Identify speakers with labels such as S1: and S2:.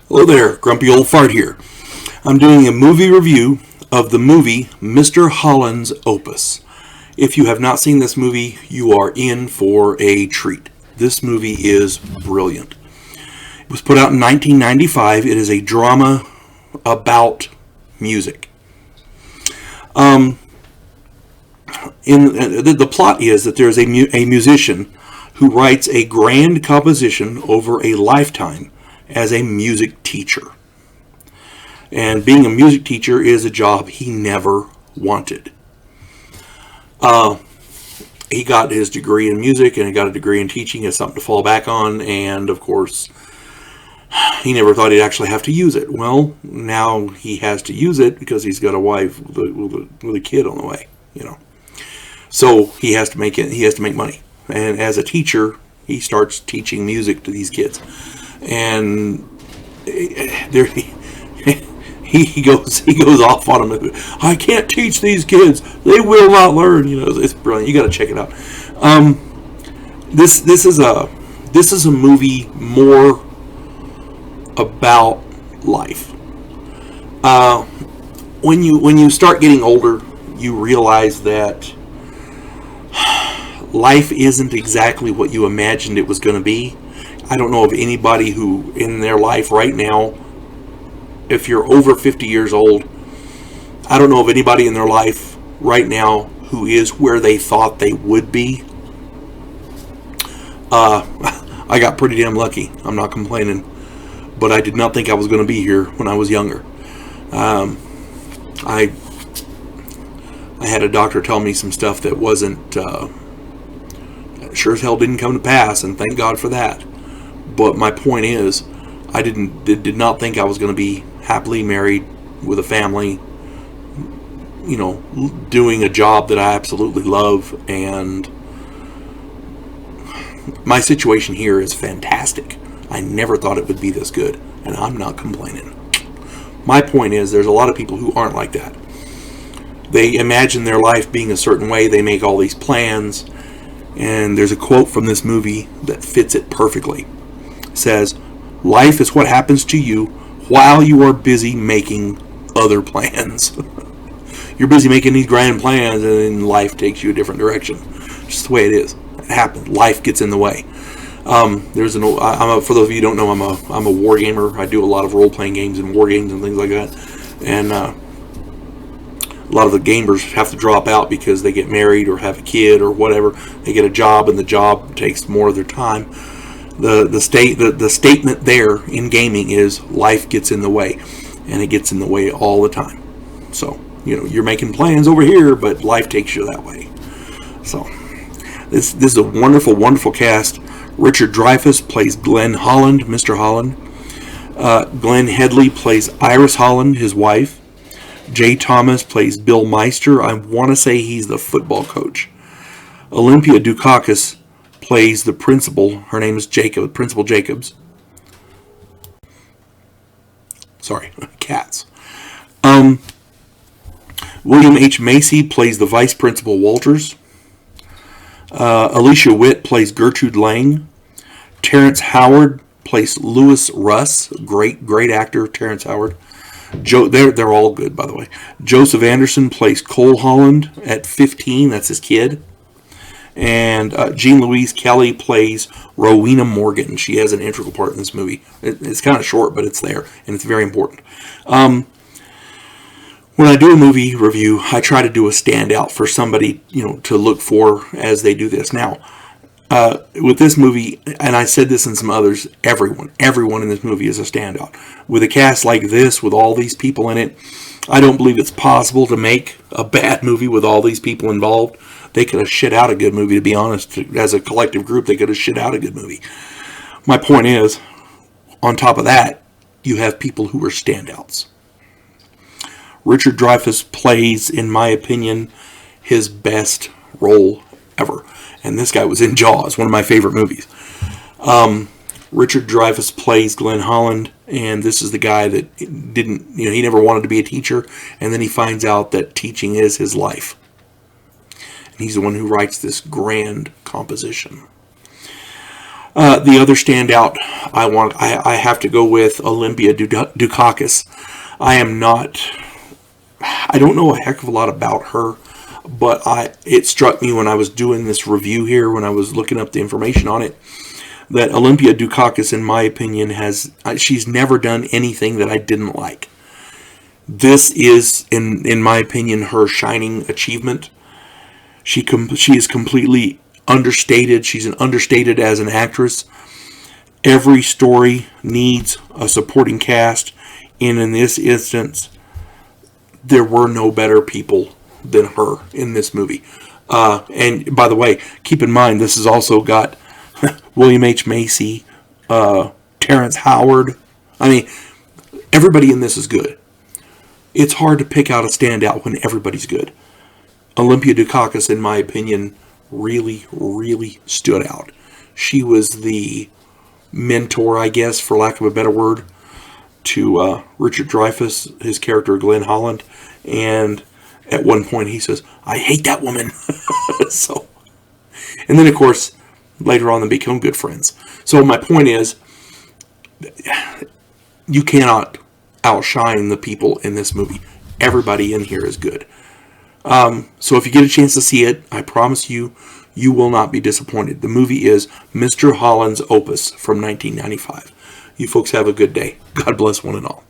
S1: Hello there, Grumpy Old Fart here. I'm doing a movie review of the movie Mister Hollands Opus. If you have not seen this movie, you are in for a treat. This movie is brilliant. It was put out in 1995. It is a drama about music. The plot is that there is a musician who writes a grand composition over a lifetime as a music teacher. And being a music teacher is a job he never wanted. He got his degree in music and he got a degree in teaching as something to fall back on, and of course he never thought he'd actually have to use it. Well, now he has to use it because he's got a wife with a kid on the way, So he has to make it. He has to make money, and as a teacher, he starts teaching music to these kids. And there he goes off on them. I can't teach these kids; they will not learn. It's brilliant. You got to check it out. This is a movie more about life. When you start getting older, you realize that life isn't exactly what you imagined it was going to be. I don't know of anybody who in their life right now, if you're over 50 years old, I don't know of anybody in their life right now who is where they thought they would be. I got pretty damn lucky. I'm not complaining. But I did not think I was going to be here when I was younger. I had a doctor tell me some stuff that wasn't, sure as hell didn't come to pass, and thank God for that. But my point is, I did not think I was going to be happily married with a family, doing a job that I absolutely love, and my situation here is fantastic. I never thought it would be this good, and I'm not complaining. My point is, there's a lot of people who aren't like that. They imagine their life being a certain way. They make all these plans, and there's a quote from this movie that fits it perfectly. It says, "Life is what happens to you while you are busy making other plans." You're busy making these grand plans, and then life takes you a different direction. Just the way it is. It happens. Life gets in the way. For those of you who don't know, I'm a war gamer. I do a lot of role-playing games and war games and things like that. And a lot of the gamers have to drop out because they get married or have a kid or whatever. They get a job, and the job takes more of their time. The statement there in gaming is life gets in the way, and it gets in the way all the time. So you're making plans over here, but life takes you that way. So this is a wonderful, wonderful cast. Richard Dreyfuss plays Glenn Holland, Mr. Holland. Glenn Headley plays Iris Holland, his wife. Jay Thomas plays Bill Meister. I want to say he's the football coach. Olympia Dukakis plays the principal. Her name is Principal Jacobs. Sorry, cats. William H. Macy plays the Vice Principal Walters. Alicia Witt plays Gertrude Lang. Terrence Howard plays Lewis Russ. Great actor, Terrence Howard. They're all good, by the way. Joseph Anderson plays Cole Holland at 15. That's his kid. And Jean Louise Kelly plays Rowena Morgan. She has an integral part in this movie. It's kind of short, but it's there, and it's very important. When I do a movie review, I try to do a standout for somebody, to look for as they do this. Now, with this movie, and I said this in some others, everyone in this movie is a standout. With a cast like this, with all these people in it, I don't believe it's possible to make a bad movie with all these people involved. They could have shit out a good movie, to be honest. As a collective group, they could have shit out a good movie. My point is, on top of that, you have people who are standouts. Richard Dreyfuss plays, in my opinion, his best role ever. And this guy was in Jaws, one of my favorite movies. Richard Dreyfuss plays Glenn Holland, and this is the guy that he never wanted to be a teacher, and then he finds out that teaching is his life. And he's the one who writes this grand composition. The other standout I have to go with Olympia Dukakis. I don't know a heck of a lot about her, but it struck me when I was doing this review here, when I was looking up the information on it, that Olympia Dukakis, in my opinion, she's never done anything that I didn't like. This is, in my opinion, her shining achievement. She is completely understated. She's understated as an actress. Every story needs a supporting cast, and in this instance, there were no better people than her in this movie. And by the way, keep in mind, this has also got William H. Macy, Terrence Howard. I mean, everybody in this is good. It's hard to pick out a standout when everybody's good. Olympia Dukakis, in my opinion, really, really stood out. She was the mentor, I guess, for lack of a better word, to Richard Dreyfuss, his character Glenn Holland, and at one point he says, "I hate that woman." And then of course later on they become good friends. So my point is, you cannot outshine the people in this movie. Everybody in here is good. So if you get a chance to see it, I promise you, you will not be disappointed. The movie is Mister Hollands Opus from 1995. You folks have a good day. God bless one and all.